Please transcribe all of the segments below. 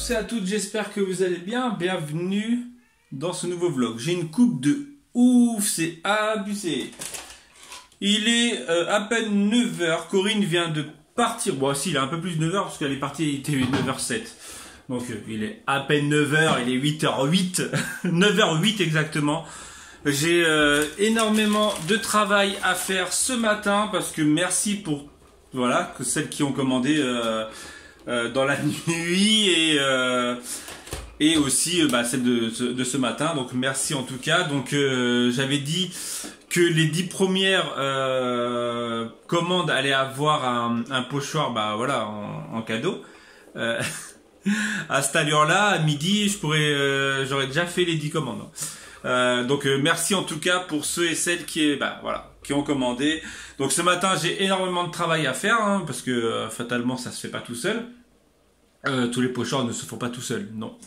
tous et à toutes, j'espère que vous allez bien. Bienvenue dans ce nouveau vlog. J'ai une coupe de ouf, c'est abusé. Il est à peine 9 heures. Corinne vient de partir. Bon, si, il est un peu plus de 9 heures parce qu'elle est partie, il était 9h07. Donc, il est à peine 9 heures, il est 8h08. 9h08 exactement. J'ai énormément de travail à faire ce matin parce que merci pour voilà, que celles qui ont commandé dans la nuit et aussi celle de ce matin. Donc merci en tout cas. Donc j'avais dit que les 10 premières commandes allaient avoir un pochoir voilà, en cadeau. À cette allure-là, à midi, j'aurais déjà fait les 10 commandes. Donc merci en tout cas pour ceux et celles qui ont commandé. Donc ce matin j'ai énormément de travail à faire parce que fatalement ça se fait pas tout seul. Tous les pochoirs ne se font pas tout seuls. Non.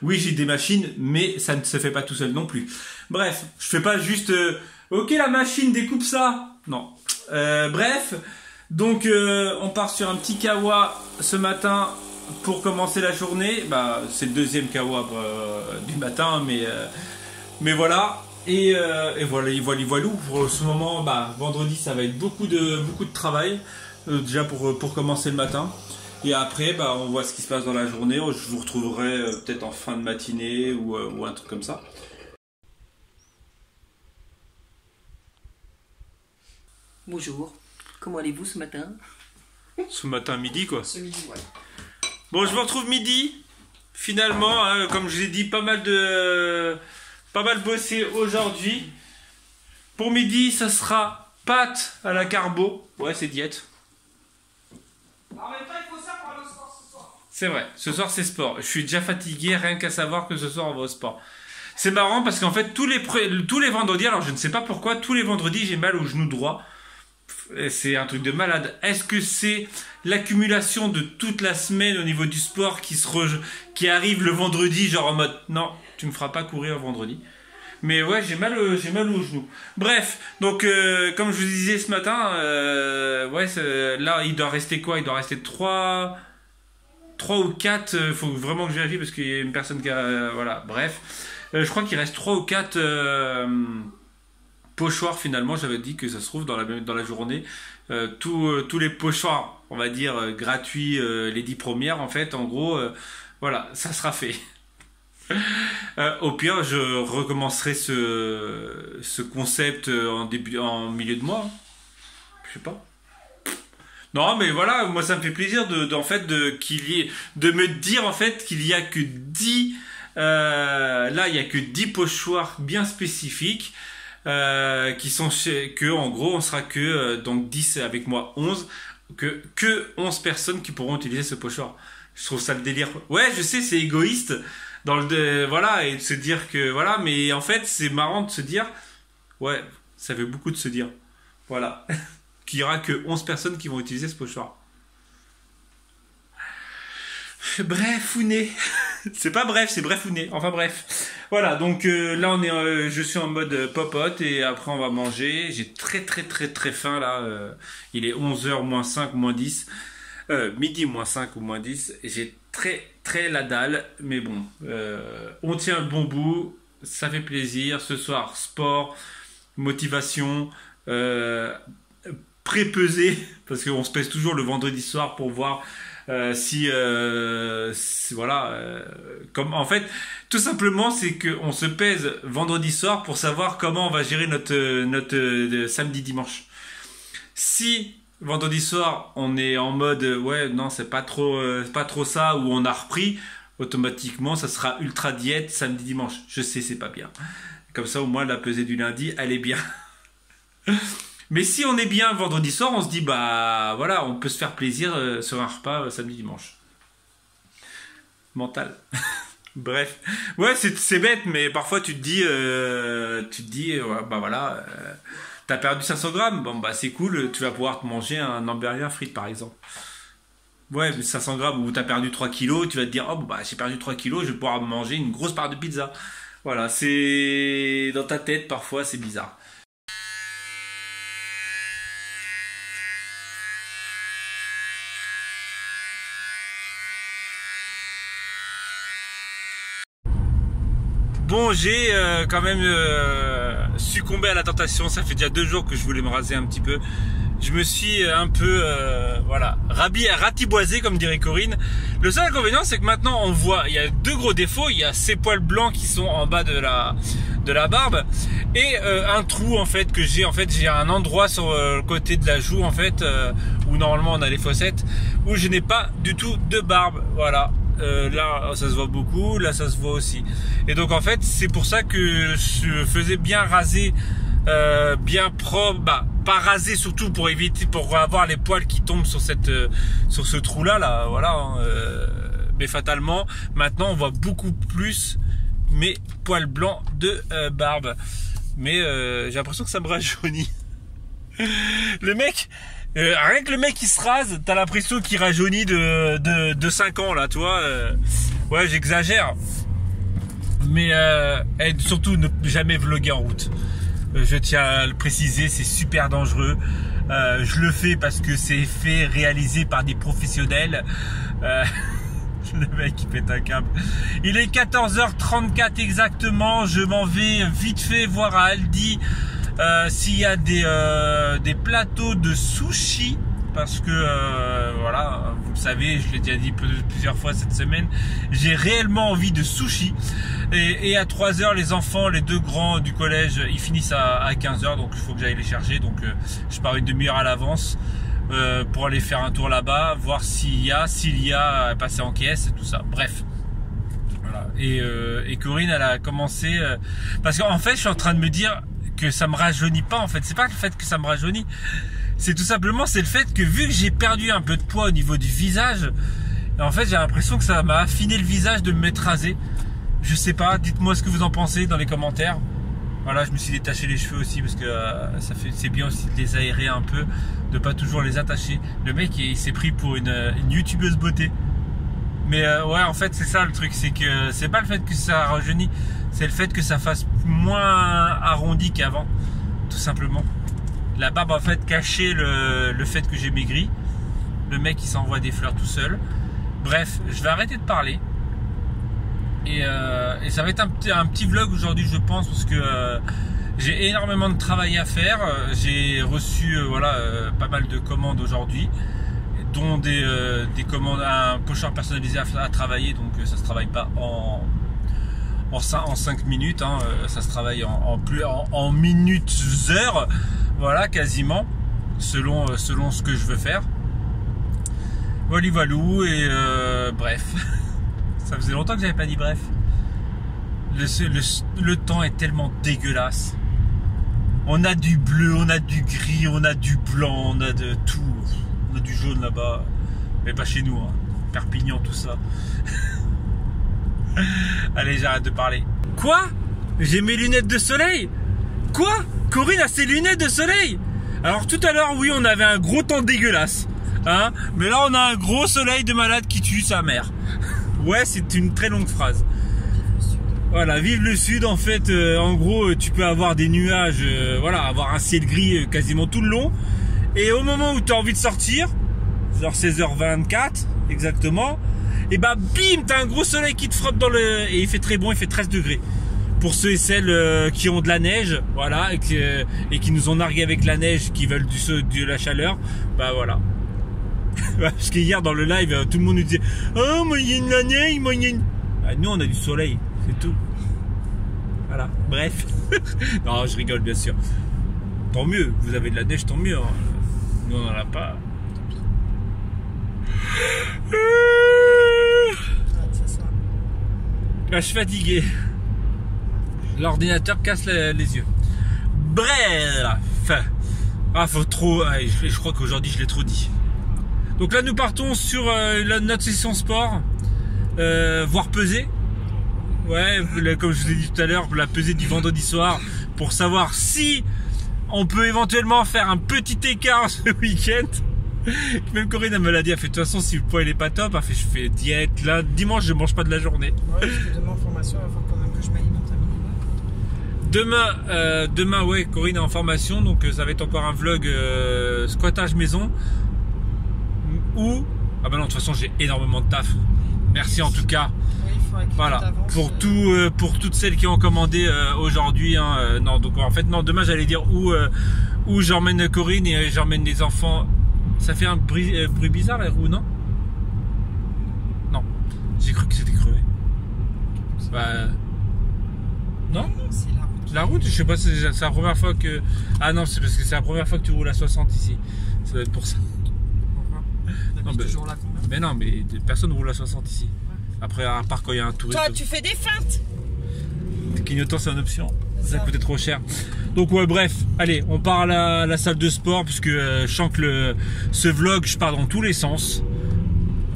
Oui, j'ai des machines, mais ça ne se fait pas tout seul non plus. Bref, je fais pas juste ok, la machine découpe ça. Non. Bref, donc on part sur un petit kawa ce matin pour commencer la journée. C'est le deuxième kawa du matin, mais voilà. Et voilà. Pour ce moment, vendredi, ça va être beaucoup de travail déjà pour commencer le matin. Et après, on voit ce qui se passe dans la journée. Je vous retrouverai peut-être en fin de matinée ou un truc comme ça. Bonjour, comment allez-vous ce matin? Ce matin midi quoi. Ce midi, ouais. Bon, je vous retrouve midi. Finalement, comme je vous ai dit, pas mal bossé aujourd'hui. Pour midi, ça sera pâtes à la carbo. Ouais, c'est diète. En même temps, il faut ça pour aller au sport ce soir. C'est vrai, ce soir c'est sport. Je suis déjà fatigué rien qu'à savoir que ce soir on va au sport. C'est marrant parce qu'en fait tous les vendredis, alors je ne sais pas pourquoi, tous les vendredis j'ai mal au genou droit. C'est un truc de malade. Est-ce que c'est l'accumulation de toute la semaine au niveau du sport qui arrive le vendredi, genre en mode non, tu me feras pas courir le vendredi. Mais ouais, j'ai mal au genou. Bref, donc comme je vous disais ce matin, là il doit rester quoi? Il doit rester 3 ou 4, il faut vraiment que je vérifie parce qu'il y a une personne qui a... voilà, bref. Je crois qu'il reste 3 ou 4 pochoirs finalement. J'avais dit que ça se trouve dans la journée. Tous les pochoirs, on va dire, gratuits, les 10 premières, en fait, en gros, voilà, ça sera fait. Au pire, je recommencerai ce concept en milieu de mois. Je sais pas. Non, mais voilà, moi ça me fait plaisir de me dire en fait qu'il y a que 10 là il y a que 10 pochoirs bien spécifiques qui sont que en gros on sera que donc 10 avec moi 11 que 11 personnes qui pourront utiliser ce pochoir. Je trouve ça le délire. Ouais, je sais, c'est égoïste voilà, et de se dire que voilà, mais en fait c'est marrant de se dire ouais, ça fait beaucoup de se dire voilà qu'il y aura que 11 personnes qui vont utiliser ce pochoir. Bref, founé. C'est pas bref, c'est bref founé. Enfin bref. Voilà, donc là je suis en mode popote et après on va manger. J'ai très faim là. Il est 11h moins 5 moins 10. Midi moins 5 ou moins 10. Et j'ai très la dalle. Mais bon, on tient le bon bout. Ça fait plaisir. Ce soir, sport, motivation, pré-pesé. Parce qu'on se pèse toujours le vendredi soir pour voir si voilà. Comme, en fait, tout simplement, c'est qu'on se pèse vendredi soir pour savoir comment on va gérer notre samedi dimanche. Si vendredi soir, on est en mode ouais, non, c'est pas trop ça, ou on a repris, automatiquement, ça sera ultra diète samedi dimanche. Je sais, c'est pas bien. Comme ça, au moins, la pesée du lundi, elle est bien. Mais si on est bien vendredi soir, on se dit voilà, on peut se faire plaisir sur un repas samedi dimanche. Mental. Bref. Ouais, c'est bête, mais parfois tu te dis voilà. T'as perdu 500 grammes, bon c'est cool, tu vas pouvoir te manger un hamburger frites par exemple. Ouais, 500 grammes, ou t'as perdu 3 kilos, tu vas te dire, oh j'ai perdu 3 kilos, je vais pouvoir manger une grosse part de pizza. Voilà, c'est dans ta tête, parfois c'est bizarre. Bon, j'ai quand même succombé à la tentation. Ça fait déjà 2 jours que je voulais me raser un petit peu. Je me suis un peu, voilà, ratiboisé comme dirait Corinne. Le seul inconvénient, c'est que maintenant on voit, il y a 2 gros défauts. Il y a ces poils blancs qui sont en bas de la barbe et un trou en fait que j'ai. En fait, j'ai un endroit sur le côté de la joue en fait où normalement on a les fossettes, où je n'ai pas du tout de barbe. Voilà. Là ça se voit beaucoup, là ça se voit aussi, et donc en fait c'est pour ça que je faisais bien raser, bien propre, pas raser surtout pour éviter, pour avoir les poils qui tombent sur sur ce trou là, voilà, mais fatalement maintenant on voit beaucoup plus mes poils blancs de barbe, mais j'ai l'impression que ça me rajeunit. Le mec, rien que le mec qui se rase, t'as l'impression qu'il rajeunit de 5 ans là, tu vois. Ouais, j'exagère. Mais et surtout ne jamais vlogger en route. Je tiens à le préciser, c'est super dangereux. Je le fais parce que c'est fait, réalisé par des professionnels. Le mec il pète un câble. Il est 14h34 exactement. Je m'en vais vite fait voir à Aldi s'il y a des plateaux de sushi, parce que voilà, vous le savez, je l'ai déjà dit plusieurs fois cette semaine, j'ai réellement envie de sushi, et à 3h les enfants, les 2 grands du collège, ils finissent à 15h, donc il faut que j'aille les chercher, donc je pars une demi-heure à l'avance pour aller faire un tour là-bas, voir s'il y a passer en caisse et tout ça, bref. Voilà. Et Corinne, elle a commencé parce qu'en fait je suis en train de me dire que ça me rajeunit pas, en fait. C'est pas le fait que ça me rajeunit, c'est tout simplement le fait que vu que j'ai perdu un peu de poids au niveau du visage, en fait j'ai l'impression que ça m'a affiné le visage de me mettre rasé. Je sais pas, dites-moi ce que vous en pensez dans les commentaires. Voilà, je me suis détaché les cheveux aussi parce que c'est bien aussi de les aérer un peu, de pas toujours les attacher. Le mec il s'est pris pour une youtubeuse beauté. Mais ouais, en fait c'est ça le truc, c'est que c'est pas le fait que ça rajeunit, c'est le fait que ça fasse moins arrondi qu'avant, tout simplement. La barbe en fait cachait le fait que j'ai maigri. Le mec il s'envoie des fleurs tout seul. Bref, je vais arrêter de parler. Et ça va être un petit vlog aujourd'hui, je pense, parce que j'ai énormément de travail à faire. J'ai reçu voilà, pas mal de commandes aujourd'hui, dont des commandes, un pochoir personnalisé à travailler, donc ça se travaille pas en 5 minutes, hein, ça se travaille en minutes, heures, voilà, quasiment, selon ce que je veux faire. Voilà, et bref, ça faisait longtemps que j'avais pas dit bref. Le temps est tellement dégueulasse. On a du bleu, on a du gris, on a du blanc, on a de tout. On a du jaune là-bas, mais pas chez nous, hein. Perpignan, tout ça. Allez, j'arrête de parler. Quoi? J'ai mes lunettes de soleil? Quoi? Corinne a ses lunettes de soleil? Alors tout à l'heure, oui, on avait un gros temps dégueulasse, hein, mais là on a un gros soleil de malade qui tue sa mère. Ouais, c'est une très longue phrase. Voilà, vive le sud. En fait, en gros, tu peux avoir des nuages, voilà, avoir un ciel gris quasiment tout le long. Et au moment où tu as envie de sortir, genre 16h24 exactement, et bah bim, t'as un gros soleil qui te frotte dans le... Et il fait très bon, il fait 13 degrés. Pour ceux et celles qui ont de la neige, voilà, et qui nous ont nargué avec la neige, qui veulent de la chaleur, bah voilà. Parce qu'hier dans le live, tout le monde nous disait « Oh, moi il y a de la neige, moi il y a une... » Bah, nous on a du soleil, c'est tout. Voilà, bref. Non, je rigole bien sûr. Tant mieux, vous avez de la neige, tant mieux, hein. Nous on n'en a pas. Là, je suis fatigué. L'ordinateur casse les yeux. Bref. Ah, faut trop... je crois qu'aujourd'hui je l'ai trop dit. Donc là nous partons sur notre session sport, voire pesée. Ouais, comme je vous ai dit tout à l'heure, la pesée du vendredi soir, pour savoir si on peut éventuellement faire un petit écart ce week-end. Même Corinne elle me l'a dit, elle fait de toute façon si le poids il est pas top, elle fait je fais diète, là dimanche je mange pas de la journée. Ouais, parce que demain en formation, il faut quand même que je m'alimente un minimum. Demain ouais, Corinne est en formation, donc ça va être encore un vlog squattage maison. Ou ah bah non, de toute façon j'ai énormément de taf. Merci en tout cas. Oui, faut qu'il Voilà, t'avances, pour toutes celles qui ont commandé aujourd'hui. Hein, non, donc en fait, non, demain j'allais dire où j'emmène Corinne et j'emmène les enfants. Ça fait un bruit bizarre la roue, non? Non, j'ai cru que c'était crevé. Bah, non? Non, c'est la route. La route, je sais pas, c'est la première fois que. Ah non, c'est parce que c'est la première fois que tu roules à 60 ici. Ça doit être pour ça. Pourquoi? Non, T'habites bah, toujours là combien? Mais non, mais personne roule à 60 ici. Après, à part quand il y a un touriste. Toi, tu fais des feintes. Le clignotant, c'est une option. Ça Ça. coûtait trop cher. Donc ouais, bref, allez, on part à la salle de sport puisque je sens que ce vlog, je pars dans tous les sens,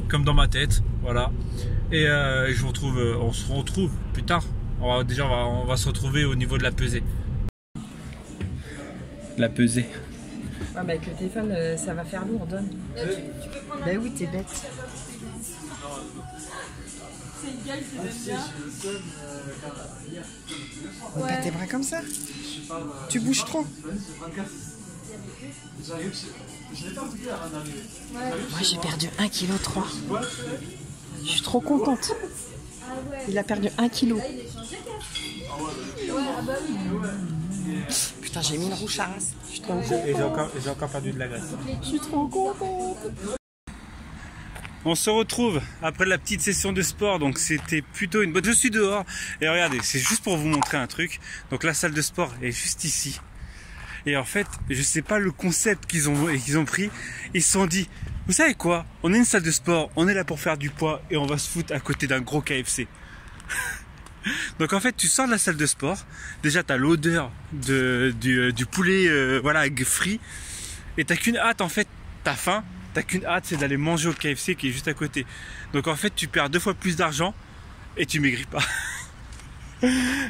comme dans ma tête, voilà. Et je vous retrouve, on se retrouve plus tard. On va se retrouver au niveau de la pesée. La pesée. Ah bah avec le téléphone, ça va faire lourd, donne. Bah oui, t'es bête. Ouais. Pas tes bras comme ça. Tu bouges trop. Moi j'ai perdu 1,3 kg. Je suis trop contente. Il a perdu 1 kg. Putain, j'ai mis une roue charasse. Je suis trop contente. Et j'ai encore perdu de la graisse. Je suis trop contente. On se retrouve après la petite session de sport, donc c'était plutôt une bonne. Je suis dehors et regardez, c'est juste pour vous montrer un truc. Donc la salle de sport est juste ici. Et en fait, je sais pas le concept qu'ils ont pris. Ils se sont dit, vous savez quoi? On est une salle de sport, on est là pour faire du poids et on va se foutre à côté d'un gros KFC. Donc en fait, tu sors de la salle de sport. Déjà, t'as l'odeur du poulet, voilà, frit. Et t'as qu'une hâte en fait. T'as faim. T'as qu'une hâte, c'est d'aller manger au KFC qui est juste à côté. Donc en fait, tu perds 2 fois plus d'argent et tu maigris pas.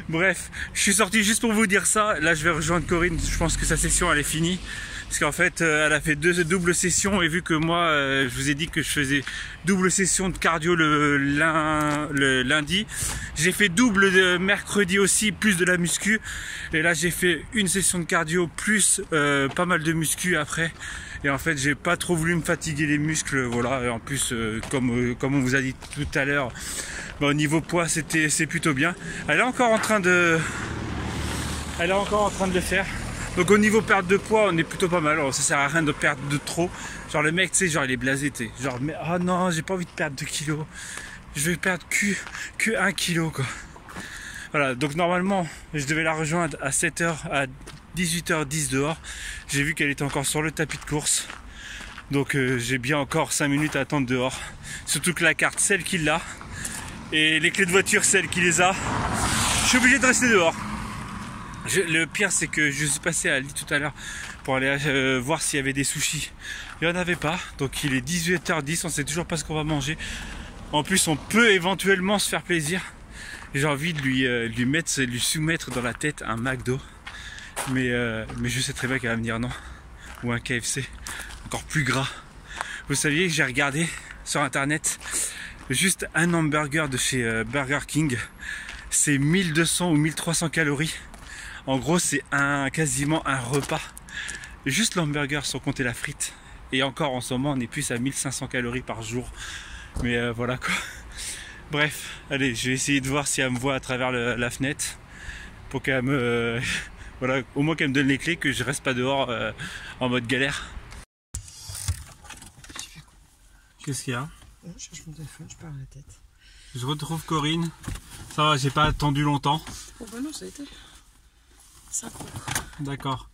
Bref, je suis sorti juste pour vous dire ça. Là, je vais rejoindre Corinne. Je pense que sa session, elle est finie. Parce qu'en fait, elle a fait 2 doubles sessions. Et vu que moi, je vous ai dit que je faisais double session de cardio le lundi, j'ai fait double de mercredi aussi, plus de la muscu. Et là, j'ai fait une session de cardio plus pas mal de muscu après. Et en fait, j'ai pas trop voulu me fatiguer les muscles, voilà. Et en plus, comme on vous a dit tout à l'heure, bah, au niveau poids, c'est plutôt bien. Elle est encore en train de le faire. Donc au niveau perte de poids, on est plutôt pas mal. Alors, ça sert à rien de perdre de trop. Genre le mec, tu sais, genre il est blasé, tu sais. Genre, mais oh non, j'ai pas envie de perdre 2 kilos. Je vais perdre que 1 kilo, quoi. Voilà, donc normalement, je devais la rejoindre à 7h, à 18h10 dehors. J'ai vu qu'elle était encore sur le tapis de course. Donc j'ai bien encore 5 minutes à attendre dehors. Surtout que la carte, celle qui l'a. Et les clés de voiture, celle qui les a. Je suis obligé de rester dehors. Le pire, c'est que je suis passé à Lidl tout à l'heure pour aller voir s'il y avait des sushis. Il n'y en avait pas. Donc il est 18h10, on sait toujours pas ce qu'on va manger. En plus, on peut éventuellement se faire plaisir. J'ai envie de lui soumettre dans la tête un McDo. Mais je sais très bien qu'elle va me dire non. Ou un KFC. Encore plus gras. Vous saviez que j'ai regardé sur internet juste un hamburger de chez Burger King. C'est 1200 ou 1300 calories. En gros, c'est quasiment un repas. Juste l'hamburger sans compter la frite. Et encore en ce moment, on est plus à 1500 calories par jour. Mais voilà quoi. Bref, allez, je vais essayer de voir si elle me voit à travers la fenêtre. Pour qu'elle me... voilà, au moins qu'elle me donne les clés, que je reste pas dehors en mode galère. Qu'est-ce qu'il y a? Je cherche mon téléphone, je perds la tête. Je retrouve Corinne. Ça va, j'ai pas attendu longtemps. Oh bah non, ça a été 5 ans. D'accord.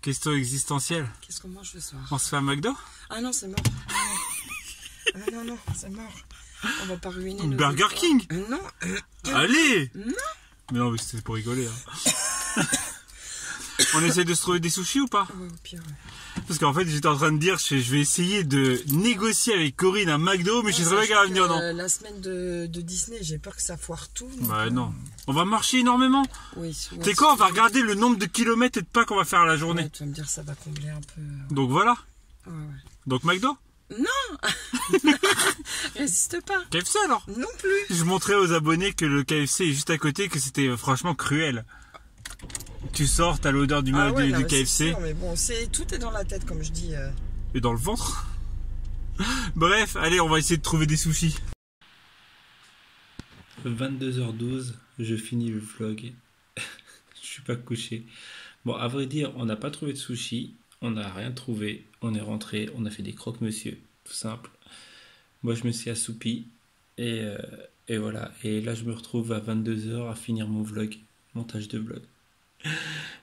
Question existentielle. Qu'est-ce qu'on mange ce soir? On se fait un McDo? Ah non, c'est mort. Ah non, non, c'est mort. On va pas ruiner nos Burger efforts. King? Non. Allez! Non. Mais non, mais c'était pour rigoler. Hein. On essaie de se trouver des sushis ou pas? Ouais, au pire, ouais. Parce qu'en fait, j'étais en train de dire, je vais essayer de négocier avec Corinne un McDo, mais je sais très bien qu'elle va me dire non. La semaine de Disney, j'ai peur que ça foire tout. Donc, Bah non. On va marcher énormément. Oui. Tu sais quoi, on va regarder le nombre de kilomètres et de pas qu'on va faire à la journée. Ouais, tu vas me dire ça va combler un peu. Donc voilà. Ouais. Donc McDo? Non. Résiste pas. KFC alors? Non plus. Je montrais aux abonnés que le KFC est juste à côté, que c'était franchement cruel. Tu sors, t'as l'odeur du KFC. Sûr, mais bon, tout est dans la tête, comme je dis. Et dans le ventre. Bref, allez, on va essayer de trouver des sushis. 22h12, je finis le vlog. Je suis pas couché. Bon, à vrai dire, on n'a pas trouvé de sushi. On n'a rien trouvé. On est rentré. On a fait des croque-monsieur. Tout simple. Moi, je me suis assoupi. Et, euh, et voilà. Et là, je me retrouve à 22h à finir mon vlog. Montage de vlog.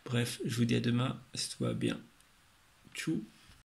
Bref, je vous dis à demain. Si tout va bien. Tchou.